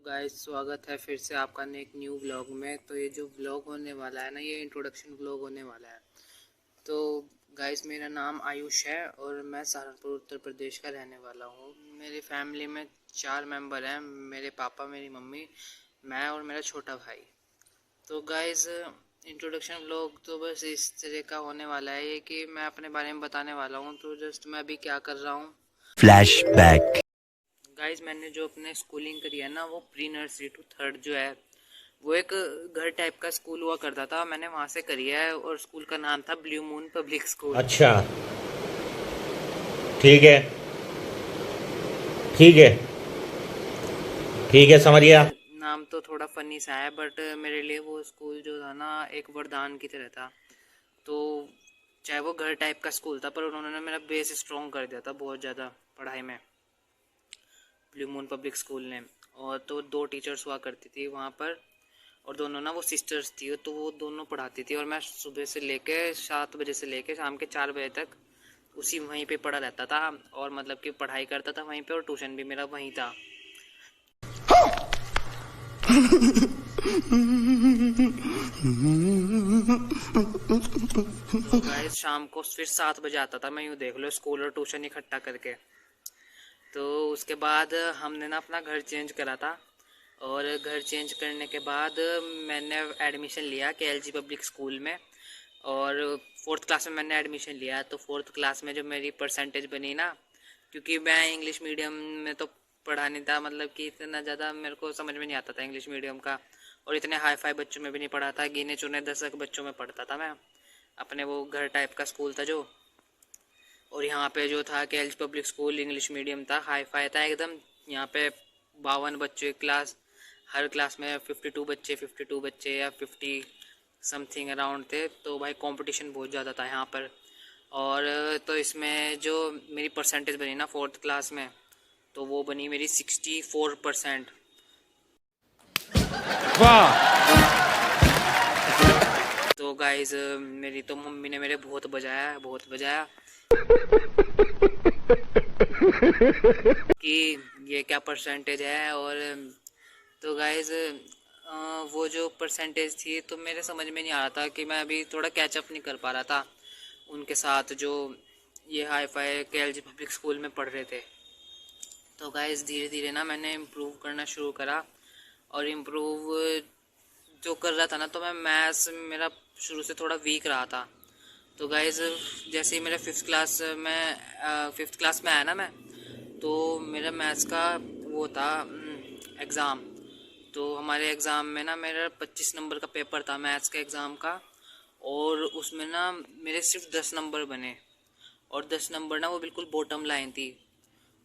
Guys, स्वागत है फिर से आपका एक न्यू व्लॉग में। तो ये जो व्लॉग होने वाला है ना, ये इंट्रोडक्शन व्लॉग होने वाला है। तो गाइस, मेरा नाम आयुष है और मैं सहारनपुर उत्तर प्रदेश का रहने वाला हूँ। मेरी फैमिली में 4 मेंबर हैं। मेरे पापा, मेरी मम्मी, मैं और मेरा छोटा भाई। तो गाइस, इंट्रोडक्शन व्लॉग तो बस इस तरह का होने वाला है, ये कि मैं अपने बारे में बताने वाला हूँ। तो जस्ट मैं अभी क्या कर रहा हूँ। फ्लैशबैक। गाइस, मैंने जो अपने स्कूलिंग करी है ना, वो प्री नर्सरी टू थर्ड जो है, वो एक घर टाइप का स्कूल हुआ करता था। मैंने वहाँ से करी है और स्कूल का नाम था ब्लू मून पब्लिक स्कूल। अच्छा, ठीक है। ठीक है। ठीक है, समझ गया। नाम तो थोड़ा फनी सा है, बट मेरे लिए वो स्कूल जो था ना, एक वरदान की तरह था। तो चाहे वो घर टाइप का स्कूल था, पर उन्होंने मेरा बेस स्ट्रॉन्ग कर दिया था बहुत ज़्यादा पढ़ाई में, ब्लू मून पब्लिक स्कूल ने। और तो 2 टीचर्स हुआ करती थी वहाँ पर, और दोनों ना वो सिस्टर्स थी। तो वो दोनों पढ़ाती थी और मैं सुबह से लेके 7 बजे से लेके शाम के 4 बजे तक उसी वहीं पे पढ़ा रहता था। और मतलब कि पढ़ाई करता था वहीं पे, और ट्यूशन भी मेरा वहीं था। तो गाइस, शाम को फिर 7 बजे आता था मैं, यूँ देख लो, स्कूल और ट्यूशन इकट्ठा करके। तो उसके बाद हमने ना अपना घर चेंज करा था, और घर चेंज करने के बाद मैंने एडमिशन लिया KLG पब्लिक स्कूल में। और 4th क्लास में मैंने एडमिशन लिया। तो 4th क्लास में जो मेरी परसेंटेज बनी ना, क्योंकि मैं इंग्लिश मीडियम में तो पढ़ा नहीं था, मतलब कि इतना ज़्यादा मेरे को समझ में नहीं आता था इंग्लिश मीडियम का, और इतने हाई फाई बच्चों में भी नहीं पढ़ा था, गिने चुने 10 बच्चों में पढ़ता था मैं। अपने वो घर टाइप का स्कूल था जो। और यहाँ पे जो था KLG public school English medium था, हाई फाई था एकदम। यहाँ पे 52 बच्चों की क्लास, हर क्लास में 52 बच्चे या 50 समथिंग अराउंड थे। तो भाई कंपटीशन बहुत ज़्यादा था यहाँ पर। और तो इसमें जो मेरी परसेंटेज बनी ना 4th क्लास में, तो वो बनी मेरी 64%। वाह। तो गाइज, मेरी तो मम्मी ने मेरे बहुत बजाया, बहुत बजाया कि ये क्या परसेंटेज है। और तो गाइज, वो जो परसेंटेज थी, तो मेरे समझ में नहीं आ रहा था कि मैं अभी थोड़ा कैचअप नहीं कर पा रहा था उनके साथ, जो ये hi fi KLG public school में पढ़ रहे थे। तो गाइज, धीरे धीरे ना मैंने इम्प्रूव करना शुरू करा। और इम्प्रूव जो कर रहा था ना, तो मैं मैथ्स मेरा शुरू से थोड़ा वीक रहा था। तो गाइज, जैसे ही मेरा 5th क्लास में आया ना मैं, तो मेरा मैथ्स का वो था एग्ज़ाम। तो हमारे एग्ज़ाम में ना मेरा 25 नंबर का पेपर था मैथ्स के एग्ज़ाम का। और उसमें ना मेरे सिर्फ 10 नंबर बने, और 10 नंबर ना वो बिल्कुल बॉटम लाइन थी।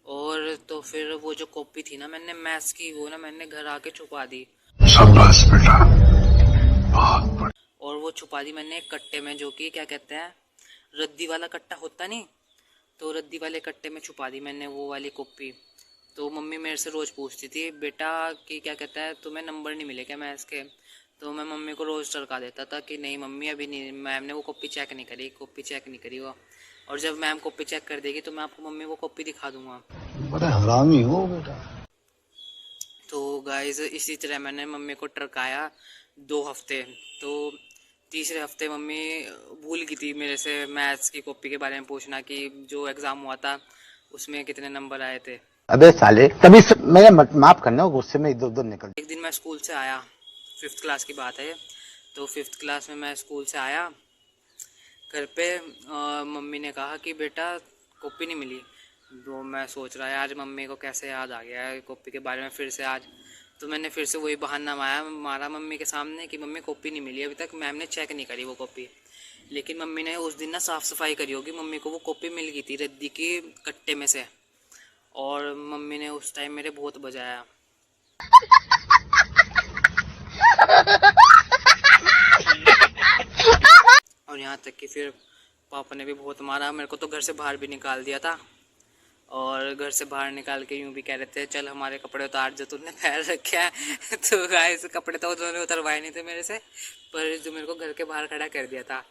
और तो फिर वो जो कॉपी थी ना मैंने मैथ्स की, वो ना मैंने घर आके छुपा दी। शाबाश बेटा, बहुत बढ़िया। और वो छुपा दी मैंने एक कट्टे में, जो कि क्या कहते हैं, रद्दी वाला कट्टा होता नहीं, तो रद्दी वाले कट्टे में छुपा दी मैंने वो वाली कॉपी। तो मम्मी मेरे से रोज़ पूछती थी, बेटा कि क्या कहता है, तुम्हें नंबर नहीं मिले क्या मैथ्स के। तो मैं मम्मी को रोज़ टरका देता था कि नहीं मम्मी, अभी नहीं, मैम ने वो कॉपी चेक नहीं करी, कॉपी चेक नहीं करी वो। और जब मैम कॉपी चेक कर देगी तो मैं आपको मम्मी वो कॉपी दिखा दूंगा। बड़ा हरामी हो बेटा। तो गाइस, इसी तरह मैंने मम्मी को टरकाया 2 हफ्ते। तो तीसरे हफ्ते मम्मी भूल गई थी मेरे से मैथ्स की कॉपी के बारे में पूछना, कि जो एग्ज़ाम हुआ था उसमें कितने नंबर आए थे। अबे साले, मेरा माफ करना, गुस्से में इधर उधर निकल। एक दिन मैं स्कूल से आया, 5th क्लास की बात है ये। तो 5th क्लास में मैं स्कूल से आया घर पे, मम्मी ने कहा कि बेटा कॉपी नहीं मिली। तो मैं सोच रहा है आज मम्मी को कैसे याद आ गया है कॉपी के बारे में फिर से आज। तो मैंने फिर से वही बहाना मारा मम्मी के सामने कि मम्मी कॉपी नहीं मिली, अभी तक मैम ने चेक नहीं करी वो कॉपी। लेकिन मम्मी ने उस दिन ना साफ़ सफाई करी होगी, मम्मी को वो कॉपी मिल गई थी रद्दी की कट्टे में से। और मम्मी ने उस टाइम मेरे बहुत बजाया। और यहाँ तक कि फिर पापा ने भी बहुत मारा मेरे को, तो घर से बाहर भी निकाल दिया था। और घर से बाहर निकाल के यूँ भी कह रहे थे, चल हमारे कपड़े उतार जो तूने पैर रखे हैं। तो गाइस, कपड़े तो उन्होंने उतरवाए नहीं थे मेरे से, पर जो मेरे को घर के बाहर खड़ा कर दिया था।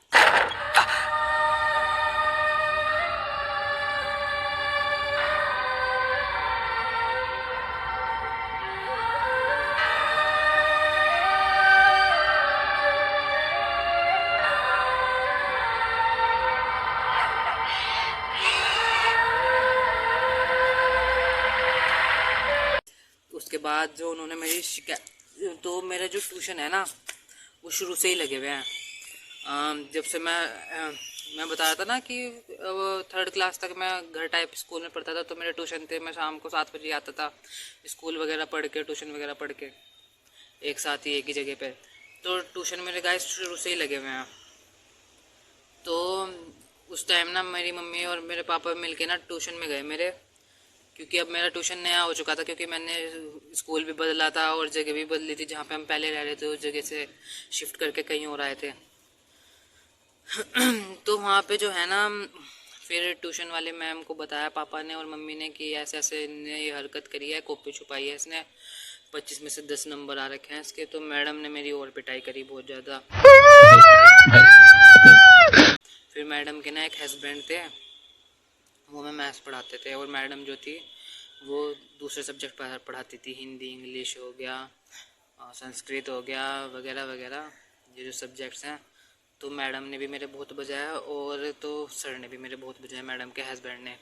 उसके बाद जो उन्होंने मेरी शिकायत, तो मेरा जो ट्यूशन है ना वो शुरू से ही लगे हुए हैं। जब से मैं बता रहा था ना कि थर्ड क्लास तक मैं घर टाइप स्कूल में पढ़ता था, तो मेरे ट्यूशन थे, मैं शाम को 7 बजे आता था स्कूल वगैरह पढ़ के, ट्यूशन वगैरह पढ़ के एक साथ ही एक ही जगह पे। तो ट्यूशन मेरे गाइस शुरू से ही लगे हुए हैं। तो उस टाइम ना मेरी मम्मी और मेरे पापा मिलके ना ट्यूशन में गए मेरे, क्योंकि अब मेरा ट्यूशन नया हो चुका था, क्योंकि मैंने स्कूल भी बदला था और जगह भी बदली थी। जहाँ पे हम पहले रह रहे थे उस जगह से शिफ्ट करके कहीं और आए थे। तो वहाँ पे जो है ना, फिर ट्यूशन वाले मैम को बताया पापा ने और मम्मी ने कि ऐसे ऐसे ने ये हरकत करी है, कॉपी छुपाई है इसने, 25 में से 10 नंबर आ रखे हैं इसके। तो मैडम ने मेरी और पिटाई करी बहुत ज़्यादा। फिर मैडम के ना एक हस्बैंड थे, वो मैं मैथ्स पढ़ाते थे, और मैडम जो थी वो दूसरे सब्जेक्ट पढ़ाती थी, हिंदी इंग्लिश हो गया, संस्कृत हो गया, वगैरह वगैरह, ये जो सब्जेक्ट्स हैं। तो मैडम ने भी मेरे बहुत बजाया, और तो सर ने भी मेरे बहुत बजाया, मैडम के हस्बैंड ने।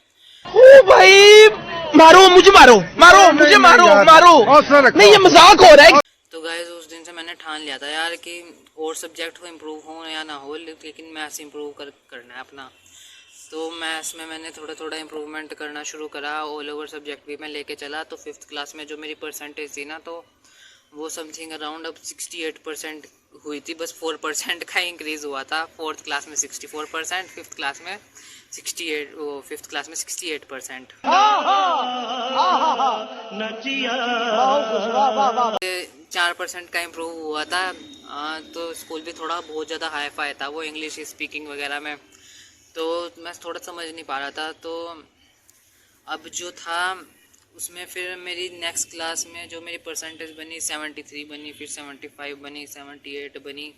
ओ भाई, मारो मुझे, मारो मारो मुझे, मारो मारो, नहीं ये मजाक हो रहा है। तो गाइस उस दिन से मैंने ठान लिया था यार कि और सब्जेक्ट हो इम्प्रूव हो या ना हो, लेकिन मैथ्स इम्प्रूव करना है अपना। तो मैथ्स में मैंने थोड़ा थोड़ा इम्प्रूवमेंट करना शुरू करा, ऑल ओवर सब्जेक्ट भी मैं लेके चला। तो 5th क्लास में जो मेरी परसेंटेज थी ना, तो वो समथिंग अराउंड अब 68% हुई थी। बस 4% का इंक्रीज़ हुआ था। 4th क्लास में 64%, 5th क्लास में 68, वो 5th क्लास में 68%। 4% का इम्प्रूव हुआ था। तो स्कूल भी थोड़ा बहुत ज़्यादा हाई फाई था वो इंग्लिश स्पीकिंग वगैरह में, तो मैं थोड़ा समझ नहीं पा रहा था। तो अब जो था उसमें फिर मेरी नेक्स्ट क्लास में जो मेरी परसेंटेज बनी 73 बनी, फिर 75 बनी, 78 बनी।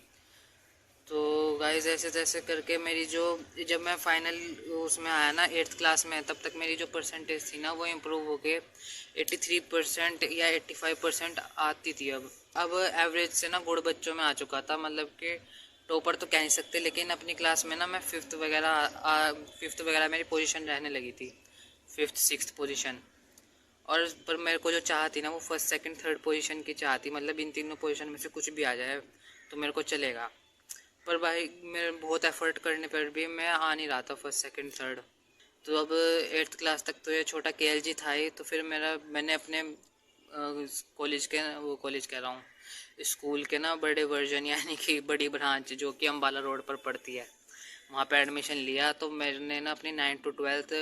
तो गाइस ऐसे तैसे करके मेरी जो, जब मैं फाइनल उसमें आया ना 8th क्लास में, तब तक मेरी जो परसेंटेज थी ना वो इम्प्रूव हो के 83% या 85% आती थी। अब एवरेज से ना गुड़ बच्चों में आ चुका था, मतलब कि टॉपर तो कह नहीं सकते, लेकिन अपनी क्लास में ना मैं 5th वगैरह मेरी पोजीशन रहने लगी थी, 5th 6th पोजीशन। और पर मेरे को जो चाह थी ना वो 1st 2nd 3rd पोजीशन की चाह थी, मतलब इन तीनों पोजीशन में से कुछ भी आ जाए तो मेरे को चलेगा। पर भाई मेरे बहुत एफर्ट करने पर भी मैं आ नहीं रहा था 1st 2nd 3rd। तो अब 8th क्लास तक तो ये छोटा KLG था ही। तो फिर मैंने अपने कॉलेज कह रहा हूँ, स्कूल के ना बड़े वर्जन यानी कि बड़ी ब्रांच जो कि अम्बाला रोड पर पड़ती है, वहाँ पे एडमिशन लिया। तो मैंने ना अपनी 9th to 12th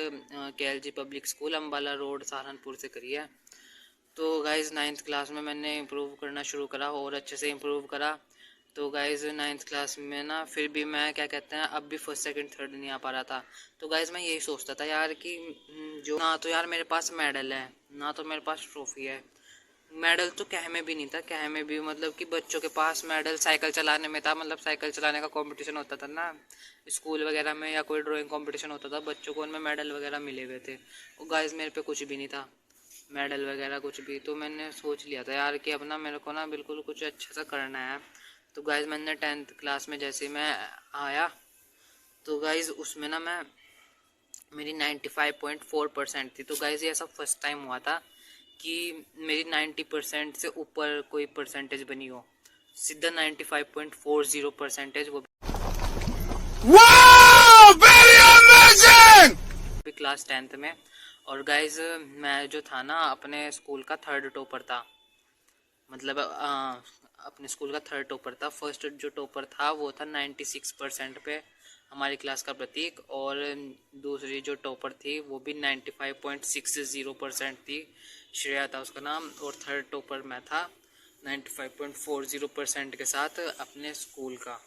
KLG public school Ambala road Saharanpur से करी है। तो गाइज़ 9th क्लास में मैंने इम्प्रूव करना शुरू करा और अच्छे से इम्प्रूव करा। तो गाइज़ 9th क्लास में ना फिर भी मैं क्या कहते हैं, अब भी 1st 2nd 3rd नहीं आ पा रहा था। तो गाइज़ मैं यही सोचता था यार कि जो ना तो यार मेरे पास मेडल है, ना तो मेरे पास ट्रॉफी है। मेडल तो कह में भी नहीं था, कह में भी मतलब कि बच्चों के पास मेडल साइकिल चलाने में था। मतलब साइकिल चलाने का कंपटीशन होता था ना स्कूल वगैरह में, या कोई ड्राइंग कंपटीशन होता था, बच्चों को उनमें मेडल वगैरह मिले हुए थे। और गाइज़ मेरे पे कुछ भी नहीं था, मेडल वगैरह कुछ भी। तो मैंने सोच लिया था यार कि अब ना मेरे को ना बिल्कुल कुछ अच्छा सा करना है। तो गाइज़ मैंने 10th क्लास में जैसे मैं आया, तो गाइज़ उसमें ना मेरी 95.4% थी। तो गाइज़ ये ऐसा फर्स्ट टाइम हुआ था कि मेरी 90% से ऊपर कोई परसेंटेज बनी हो, सीधा 95.40 परसेंटेज, वो भी क्लास 10th में। और गाइज़ मैं जो था ना अपने स्कूल का 3rd टॉपर था, मतलब अपने स्कूल का 3rd टॉपर था। फर्स्ट जो टॉपर था वो था 96% पे, हमारी क्लास का प्रतीक। और दूसरी जो टॉपर थी वो भी 95.60% थी, श्रेया था उसका नाम। और 3rd टॉपर मैं था 95.40% के साथ अपने स्कूल का।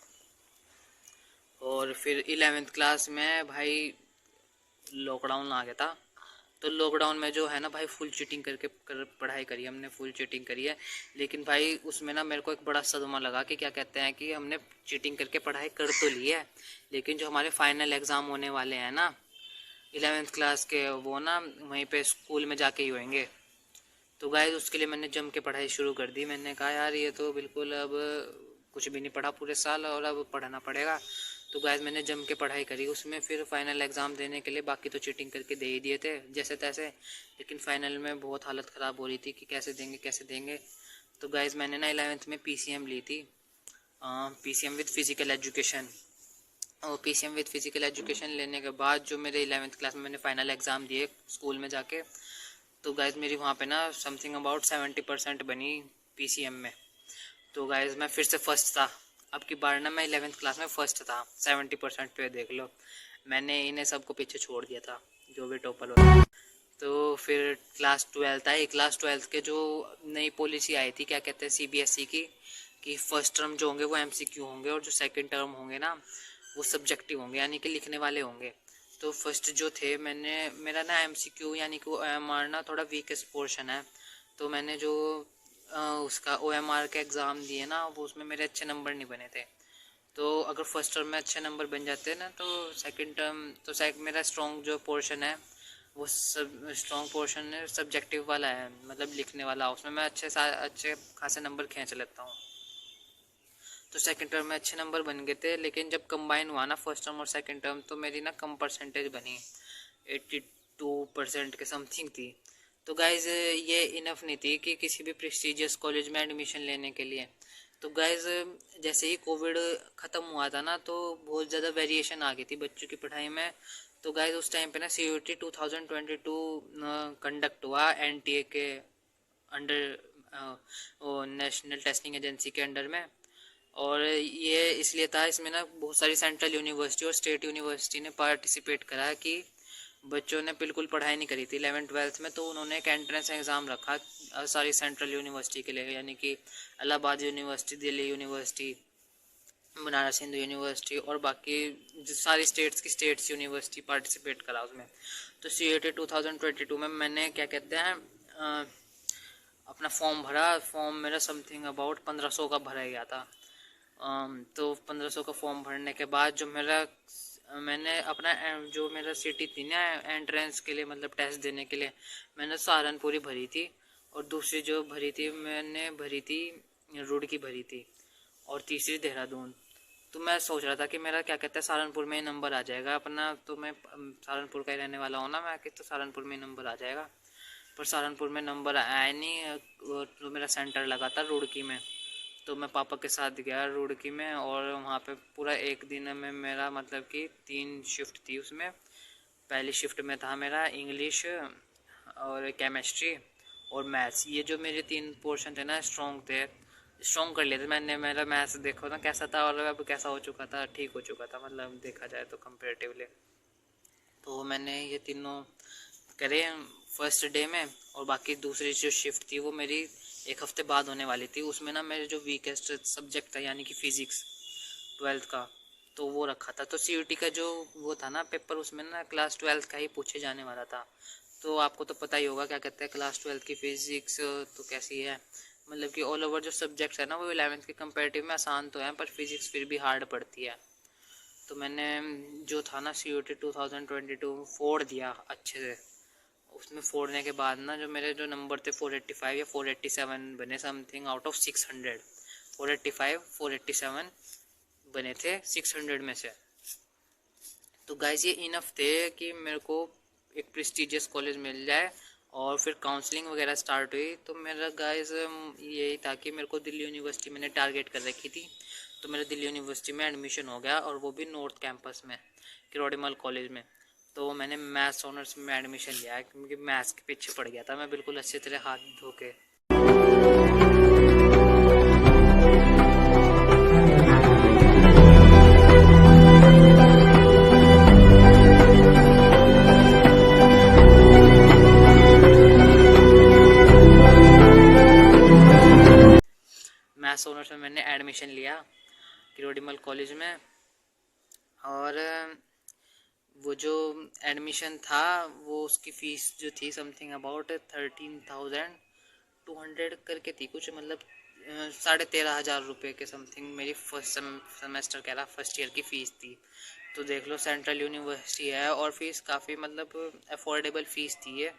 और फिर 11th क्लास में भाई लॉकडाउन आ गया था। तो लॉकडाउन में जो है ना भाई फुल चीटिंग पढ़ाई करी है हमने, फुल चीटिंग करी है। लेकिन भाई उसमें ना मेरे को एक बड़ा सदमा लगा कि क्या कहते हैं कि हमने चीटिंग करके पढ़ाई कर तो ली है, लेकिन जो हमारे फाइनल एग्ज़ाम होने वाले हैं ना 11th क्लास के, वो ना वहीं पे स्कूल में जाके ही होंगे। तो गाइस उसके लिए मैंने जम के पढ़ाई शुरू कर दी। मैंने कहा यार ये तो बिल्कुल अब कुछ भी नहीं पढ़ा पूरे साल और अब पढ़ना पड़ेगा। तो गाइस मैंने जम के पढ़ाई करी उसमें, फिर फाइनल एग्ज़ाम देने के लिए बाकी तो चीटिंग करके दे ही दिए थे जैसे तैसे, लेकिन फाइनल में बहुत हालत ख़राब हो रही थी कि कैसे देंगे। तो गाइस मैंने ना 11th में PCM ली थी, PCM विद फिज़िकल एजुकेशन। और PCM विद फिज़िकल एजुकेशन लेने के बाद जो मेरे 11th क्लास में मैंने फ़ाइनल एग्ज़ाम दिए स्कूल में जाके, तो गाइस मेरी वहाँ पे ना समथिंग अबाउट 70% बनी PCM में। तो गाइस मैं फिर से फर्स्ट था, अब की बार ना मैं 11th क्लास में फ़र्स्ट था 70% पे, देख लो मैंने इन्हें सबको पीछे छोड़ दिया था जो भी टॉपर होता। तो फिर क्लास 12th आई, क्लास 12th के जो नई पॉलिसी आई थी, क्या कहते हैं, CBSE की, कि फर्स्ट टर्म जो होंगे वो MCQ होंगे और जो सेकंड टर्म होंगे ना वो सब्जेक्टिव होंगे, यानी कि लिखने वाले होंगे। तो फर्स्ट जो थे मेरा ना MCQ यानी कि OMR ना थोड़ा वीकेस्ट पोर्शन है, तो मैंने जो उसका OMR के एग्ज़ाम दिए ना वो उसमें मेरे अच्छे नंबर नहीं बने थे। तो अगर फर्स्ट टर्म में अच्छे नंबर बन जाते हैं ना तो सेकंड टर्म तो मेरा स्ट्रॉन्ग जो पोर्शन है वो सब स्ट्रॉन्ग पोर्शन है सब्जेक्टिव वाला है, मतलब लिखने वाला, उसमें मैं अच्छे खासे नंबर खींच लेता हूँ। तो सेकंड टर्म में अच्छे नंबर बन गए थे, लेकिन जब कंबाइन हुआ ना फर्स्ट टर्म और सेकंड टर्म तो मेरी ना कम परसेंटेज बनी, 82% के समथिंग थी। तो गाइज़ ये इनफ नहीं थी कि किसी भी प्रेस्टिजियस कॉलेज में एडमिशन लेने के लिए। तो गाइज़ जैसे ही कोविड ख़त्म हुआ था ना तो बहुत ज़्यादा वेरिएशन आ गई थी बच्चों की पढ़ाई में। तो गाइज़ उस टाइम पे ना CUET 2022 कंडक्ट हुआ NTA के अंडर, नेशनल टेस्टिंग एजेंसी के अंडर में। और ये इसलिए था, इसमें ना बहुत सारी सेंट्रल यूनिवर्सिटी और स्टेट यूनिवर्सिटी ने पार्टिसिपेट करा कि बच्चों ने बिल्कुल पढ़ाई नहीं करी थी 11th-12th में, तो उन्होंने एक एंट्रेंस एग्ज़ाम रखा सारी सेंट्रल यूनिवर्सिटी के लिए, यानी कि Allahabad university, Delhi university, Banaras Hindu university और बाकी सारी स्टेट्स यूनिवर्सिटी पार्टिसिपेट करा उसमें। तो CUET 2022 में मैंने क्या कहते हैं अपना फॉर्म भरा, फॉर्म मेरा समथिंग अबाउट 1500 का भरा गया था। तो 1500 का फॉर्म भरने के बाद जो मैंने अपना जो मेरा सिटी थी ना एंट्रेंस के लिए, मतलब टेस्ट देने के लिए, मैंने सहारनपुर भरी थी, और दूसरी जो भरी थी मैंने भरी थी रुड़की भरी थी, और तीसरी देहरादून। तो मैं सोच रहा था कि मेरा क्या कहते हैं सहारनपुर में ही नंबर आ जाएगा अपना, तो मैं सहारनपुर का ही रहने वाला हूँ ना मैं, कि तो सहारनपुर में ही नंबर आ जाएगा, पर सहारनपुर में नंबर आया नहीं। तो मेरा सेंटर लगा था रुड़की में, तो मैं पापा के साथ गया रुड़की में, और वहाँ पे पूरा एक दिन में मेरा मतलब कि 3 शिफ्ट थी उसमें। पहली शिफ्ट में था मेरा इंग्लिश और केमिस्ट्री और मैथ्स, ये जो मेरे 3 पोर्शन थे ना स्ट्रॉन्ग कर लिए थे मैंने। मेरा मैथ्स देखो ना कैसा था, और अब कैसा हो चुका था, ठीक हो चुका था, मतलब देखा जाए तो कंपेरेटिवली। तो मैंने ये तीनों करे फर्स्ट डे में, और बाकी दूसरी जो शिफ्ट थी वो मेरी एक हफ्ते बाद होने वाली थी। उसमें ना मेरे जो वीकेस्ट सब्जेक्ट था यानी कि फिज़िक्स 12th का, तो वो रखा था। तो CUET का जो वो था ना पेपर, उसमें ना क्लास 12th का ही पूछे जाने वाला था। तो आपको तो पता ही होगा क्या कहते हैं क्लास 12th की फ़िज़िक्स तो कैसी है, मतलब कि ऑल ओवर जो सब्जेक्ट्स है ना वो 11th के कंपेरेटिव में आसान तो है, पर फिज़िक्स फिर भी हार्ड पड़ती है। तो मैंने जो था ना CUET 2022 फोड़ दिया अच्छे से। उसमें फोड़ने के बाद ना जो मेरे जो नंबर थे 485 या 487 बने, समथिंग आउट ऑफ 600, 485 487 बने थे 600 में से। तो गाइस ये इनफ थे कि मेरे को एक प्रेस्टिजियस कॉलेज मिल जाए, और फिर काउंसलिंग वगैरह स्टार्ट हुई। तो मेरा गाइस यही था कि मेरे को दिल्ली यूनिवर्सिटी मैंने टारगेट कर रखी थी, तो मेरा दिल्ली यूनिवर्सिटी में एडमिशन हो गया, और वो भी नॉर्थ कैंपस में किरोड़ीमल कॉलेज में। तो मैंने मैथ्स ऑनर्स में एडमिशन लिया, क्योंकि मैथ्स के पीछे पड़ गया था मैं बिल्कुल अच्छी तरह हाथ धो के। मैथ्स ऑनर्स में मैंने एडमिशन लिया किरोड़ीमल कॉलेज में, और वो जो एडमिशन था वो उसकी फ़ीस जो थी समथिंग अबाउट 13,200 करके थी कुछ, मतलब 13,500 रुपये के समथिंग मेरी फर्स्ट सेमेस्टर कह रहा फर्स्ट ईयर की फ़ीस थी। तो देख लो सेंट्रल यूनिवर्सिटी है और फीस काफ़ी मतलब अफोर्डेबल फ़ीस थी ये,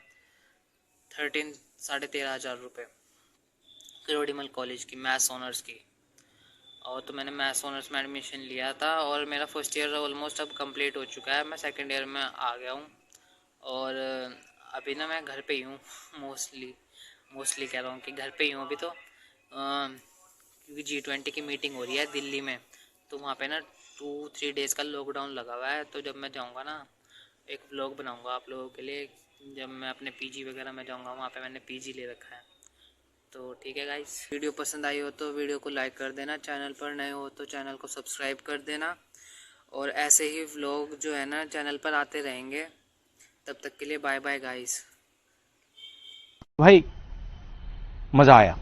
13,500 रुपये किरोड़ीमल कॉलेज की मैथ्स ऑनर्स की। और तो मैंने मैथ्स ऑनर्स में एडमिशन लिया था और मेरा फर्स्ट ईयर ऑलमोस्ट अब कंप्लीट हो चुका है, मैं सेकंड ईयर में आ गया हूँ। और अभी ना मैं घर पे ही हूँ मोस्टली कह रहा हूँ कि घर पे ही हूँ अभी तो, क्योंकि G20 की मीटिंग हो रही है दिल्ली में, तो वहाँ पे ना 2-3 डेज़ का लॉकडाउन लगा हुआ है। तो जब मैं जाऊँगा ना एक व्लॉग बनाऊँगा आप लोगों के लिए, जब मैं अपने पीजी वगैरह में जाऊँगा, वहाँ पे मैंने पीजी ले रखा है। तो ठीक है गाइस, वीडियो पसंद आई हो तो वीडियो को लाइक कर देना, चैनल पर नए हो तो चैनल को सब्सक्राइब कर देना, और ऐसे ही व्लॉग जो है ना चैनल पर आते रहेंगे। तब तक के लिए बाय बाय गाइस। भाई मजा आया।